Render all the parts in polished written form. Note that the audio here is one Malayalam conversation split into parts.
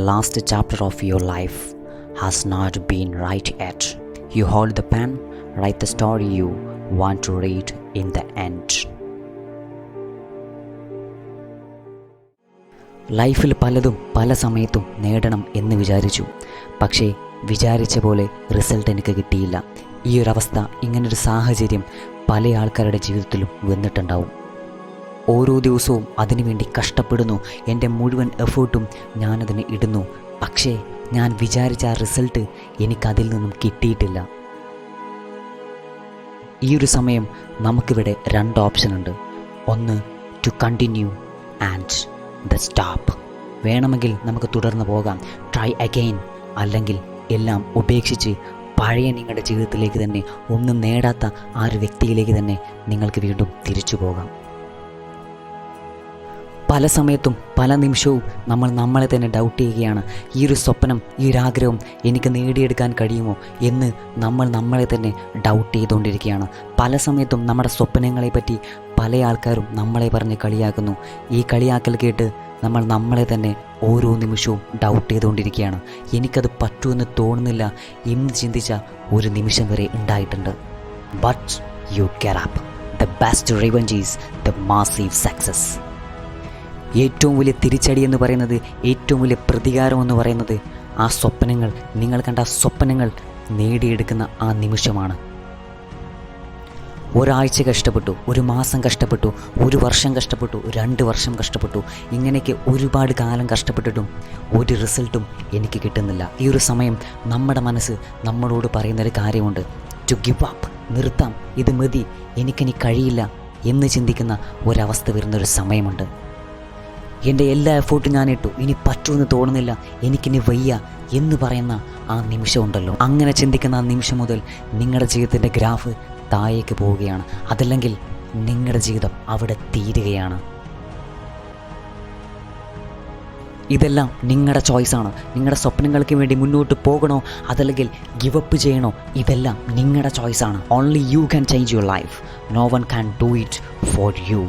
last chapter of your life has not been right yet. You hold the pen, write the story you want to read in the end. ലൈഫിൽ പലതും പല സമയത്തും നേടണം എന്ന് വിചാരിച്ചു. പക്ഷേ വിചാരിച്ച പോലെ റിസൾട്ട് എനിക്ക് കിട്ടിയില്ല. ഈ ഒരവസ്ഥ, ഇങ്ങനൊരു സാഹചര്യം പല ആൾക്കാരുടെ ജീവിതത്തിലും വന്നിട്ടുണ്ടാവും. ഓരോ ദിവസവും അതിനുവേണ്ടി കഷ്ടപ്പെടുന്നു. എൻ്റെ മുഴുവൻ എഫേർട്ടും ഞാനതിന് ഇടുന്നു. പക്ഷേ ഞാൻ വിചാരിച്ച ആ റിസൾട്ട് എനിക്കതിൽ നിന്നും കിട്ടിയിട്ടില്ല. ഈ ഒരു സമയം നമുക്കിവിടെ 2 ഓപ്ഷനുണ്ട്. ഒന്ന്, to continue and the stop. വേണമെങ്കിൽ നമുക്ക് തുടർന്ന് പോകാം, ട്രൈ അഗെയിൻ. അല്ലെങ്കിൽ എല്ലാം ഉപേക്ഷിച്ച് പഴയ നിങ്ങളുടെ ജീവിതത്തിലേക്ക് തന്നെ, ഒന്നും നേടാത്ത ആ ഒരു വ്യക്തിയിലേക്ക് തന്നെ നിങ്ങൾക്ക് വീണ്ടും തിരിച്ചു പോകാം. പല സമയത്തും പല നിമിഷവും നമ്മൾ നമ്മളെ തന്നെ ഡൗട്ട് ചെയ്യുകയാണ്. ഈ ഒരു സ്വപ്നം, ഈ ഒരു ആഗ്രഹം എനിക്ക് നേടിയെടുക്കാൻ കഴിയുമോ എന്ന് നമ്മൾ നമ്മളെ തന്നെ ഡൗട്ട് ചെയ്തുകൊണ്ടിരിക്കുകയാണ്. പല സമയത്തും നമ്മുടെ സ്വപ്നങ്ങളെ പറ്റി പല ആൾക്കാരും നമ്മളെ പറഞ്ഞ് കളിയാക്കുന്നു. ഈ കളിയാക്കൽ കേട്ട് നമ്മൾ നമ്മളെ തന്നെ ഓരോ നിമിഷവും ഡൗട്ട് ചെയ്തുകൊണ്ടിരിക്കുകയാണ്. എനിക്കത് പറ്റുമെന്ന് തോന്നുന്നില്ല എന്ന് ചിന്തിച്ച ഒരു നിമിഷം വരെ ഉണ്ടായിട്ടുണ്ട്. But you get up. The best revenge is the massive success. ഏറ്റവും വലിയ തിരിച്ചടി എന്ന് പറയുന്നത്, ഏറ്റവും വലിയ പ്രതികാരം എന്ന് പറയുന്നത് ആ സ്വപ്നങ്ങൾ, നിങ്ങൾ കണ്ട സ്വപ്നങ്ങൾ നേടിയെടുക്കുന്ന ആ നിമിഷമാണ്. ഒരാഴ്ച കഷ്ടപ്പെട്ടു, ഒരു മാസം കഷ്ടപ്പെട്ടു, 1 വർഷം കഷ്ടപ്പെട്ടു, 2 വർഷം കഷ്ടപ്പെട്ടു, ഇങ്ങനെയൊക്കെ ഒരുപാട് കാലം കഷ്ടപ്പെട്ടിട്ടും ഒരു റിസൾട്ടും എനിക്ക് കിട്ടുന്നില്ല. ഈ ഒരു സമയം നമ്മുടെ മനസ്സ് നമ്മളോട് പറയുന്നൊരു കാര്യമുണ്ട്, ടു ഗിവ് അപ്പ്, നിർത്താം, ഇത് മതി, എനിക്കിനി കഴിയില്ല എന്ന് ചിന്തിക്കുന്ന ഒരവസ്ഥ വരുന്നൊരു സമയമുണ്ട്. എൻ്റെ എല്ലാ എഫേർട്ടും ഞാൻ ഇട്ടു, ഇനി പറ്റുമെന്ന് തോന്നുന്നില്ല, എനിക്കിനി വയ്യ എന്ന് പറയുന്ന ആ നിമിഷമുണ്ടല്ലോ, അങ്ങനെ ചിന്തിക്കുന്ന ആ നിമിഷം മുതൽ നിങ്ങളുടെ ജീവിതത്തിൻ്റെ ഗ്രാഫ് താഴേക്ക് പോവുകയാണ്. അതല്ലെങ്കിൽ നിങ്ങളുടെ ജീവിതം അവിടെ തീരുകയാണ്. ഇതെല്ലാം നിങ്ങളുടെ ചോയ്സാണ്. നിങ്ങളുടെ സ്വപ്നങ്ങൾക്ക് വേണ്ടി മുന്നോട്ട് പോകണോ അതല്ലെങ്കിൽ ഗിവ് അപ്പ് ചെയ്യണോ, ഇതെല്ലാം നിങ്ങളുടെ ചോയ്സാണ്. Only you can change your life. No one can do it for you.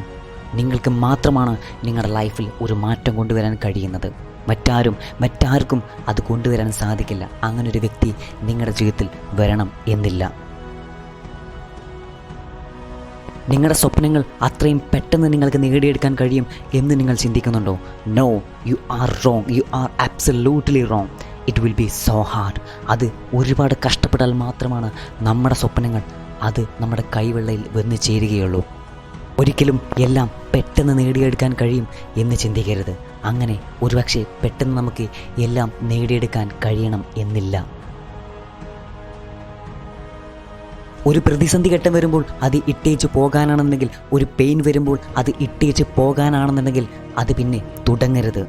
നിങ്ങൾക്ക് മാത്രമാണ് നിങ്ങളുടെ ലൈഫിൽ ഒരു മാറ്റം കൊണ്ടുവരാൻ കഴിയുന്നത്. മറ്റാർക്കും അത് കൊണ്ടുവരാൻ സാധിക്കില്ല. അങ്ങനൊരു വ്യക്തി നിങ്ങളുടെ ജീവിതത്തിൽ വരണം എന്നില്ല. നിങ്ങളുടെ സ്വപ്നങ്ങൾ അത്രയും പെട്ടെന്ന് നിങ്ങൾക്ക് നേടിയെടുക്കാൻ കഴിയും എന്ന് നിങ്ങൾ ചിന്തിക്കുന്നുണ്ടോ? No, you are wrong. You are absolutely wrong. It will be so hard. അത് ഒരുപാട് കഷ്ടപ്പെട്ടാൽ മാത്രമാണ് നമ്മുടെ സ്വപ്നങ്ങൾ അത് നമ്മുടെ കൈവെള്ളയിൽ വന്നു ചേരുകയുള്ളൂ. ഒരിക്കലും എല്ലാം പെട്ടെന്ന് നേടിയെടുക്കാൻ കഴിയും എന്ന് ചിന്തിക്കരുത്. അങ്ങനെ ഒരുപക്ഷെ പെട്ടെന്ന് നമുക്ക് എല്ലാം നേടിയെടുക്കാൻ കഴിയണം എന്നില്ല. ഒരു പ്രതിസന്ധി ഘട്ടം വരുമ്പോൾ അത് ഇട്ടേച്ച് പോകാനാണെന്നുണ്ടെങ്കിൽ, ഒരു പെയിൻ വരുമ്പോൾ അത് ഇട്ടേച്ച് പോകാനാണെന്നുണ്ടെങ്കിൽ അത് പിന്നെ തുടങ്ങരുത്.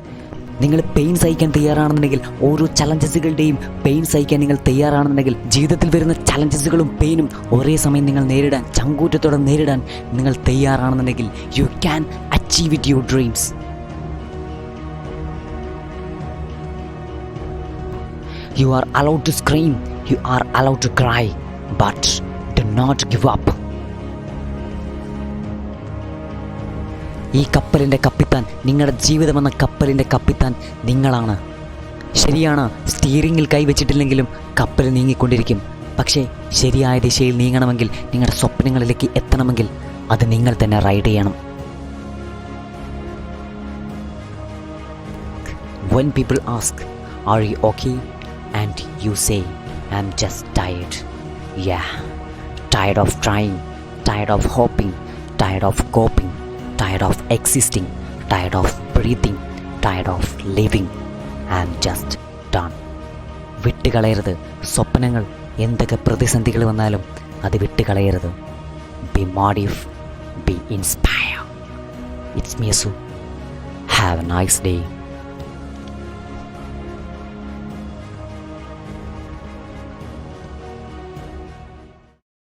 നിങ്ങൾ പെയിൻ സഹിക്കാൻ തയ്യാറാണെന്നുണ്ടെങ്കിൽ, ഓരോ ചലഞ്ചസുകളുടെയും പെയിൻ സഹിക്കാൻ നിങ്ങൾ തയ്യാറാണെന്നുണ്ടെങ്കിൽ, ജീവിതത്തിൽ വരുന്ന ചലഞ്ചസുകളും പെയിനും ഒരേ സമയം നിങ്ങൾ നേരിടാൻ, ചങ്കൂറ്റത്തോടെ നേരിടാൻ നിങ്ങൾ തയ്യാറാണെന്നുണ്ടെങ്കിൽ, you can achieve it your dreams. You are allowed to scream, you are allowed to cry, but do not give up. ഈ കപ്പലിൻ്റെ കപ്പിത്താൻ, നിങ്ങളുടെ ജീവിതമെന്ന കപ്പലിൻ്റെ കപ്പിത്താൻ നിങ്ങളാണ്. ശരിയാണ്, സ്റ്റീറിങ്ങിൽ കൈവച്ചിട്ടില്ലെങ്കിലും കപ്പൽ നീങ്ങിക്കൊണ്ടിരിക്കും. പക്ഷേ ശരിയായ ദിശയിൽ നീങ്ങണമെങ്കിൽ, നിങ്ങളുടെ സ്വപ്നങ്ങളിലേക്ക് എത്തണമെങ്കിൽ അത് നിങ്ങൾ തന്നെ റൈഡ് ചെയ്യണം. When people ask, are you okay? And you say, I'm just tired. Yeah, tired of trying, tired of hoping, tired of coping, tired of existing, tired of breathing, tired of living. I'm just done. വിട്ടുകളയരുത്. സ്വപ്നങ്ങൾ എന്തൊക്കെ പ്രതിസന്ധികൾ വന്നാലും അത് വിട്ടുകളയരുത്. Be motive, be inspired. It's me, Yasu. Have a nice day.